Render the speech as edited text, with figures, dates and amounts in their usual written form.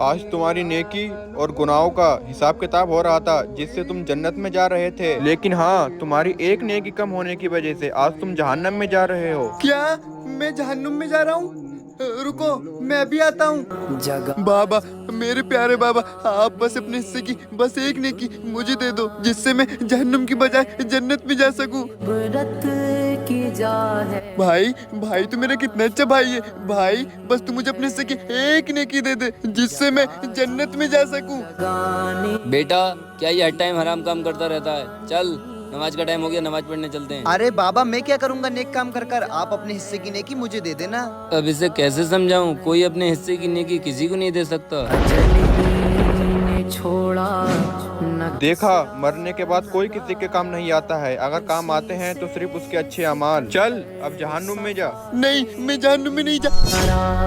आज तुम्हारी नेकी और गुनाहों का हिसाब किताब हो रहा था, जिससे तुम जन्नत में जा रहे थे। लेकिन हाँ, तुम्हारी एक नेकी कम होने की वजह से आज तुम जहन्नम में जा रहे हो। क्या? मैं जहन्नुम में जा रहा हूँ? रुको, मैं अभी आता हूँ। बाबा, मेरे प्यारे बाबा, आप बस अपने हिस्से की बस एक नेकी मुझे दे दो, जिससे मैं जहन्नुम की बजाय जन्नत में जा सकूं। भाई भाई, तू मेरा कितना अच्छा भाई है। भाई बस तू मुझे अपने हिस्से की एक नेकी दे दे, जिससे मैं जन्नत में जा सकूं। बेटा, क्या ये हर टाइम हराम काम करता रहता है? चल, नमाज का टाइम हो गया, नमाज पढ़ने चलते हैं। अरे बाबा, मैं क्या करूंगा नेक काम कर कर? आप अपने हिस्से की नेकी मुझे दे देना। अब इसे कैसे समझाऊं? कोई अपने हिस्से की नेकी किसी को नहीं दे सकता। देखा, मरने के बाद कोई किसी के काम नहीं आता है। अगर काम आते हैं तो सिर्फ उसके अच्छे अमाल। चल, अब जहन्नुम में जा। नहीं, मैं जहन्नुम में नहीं जा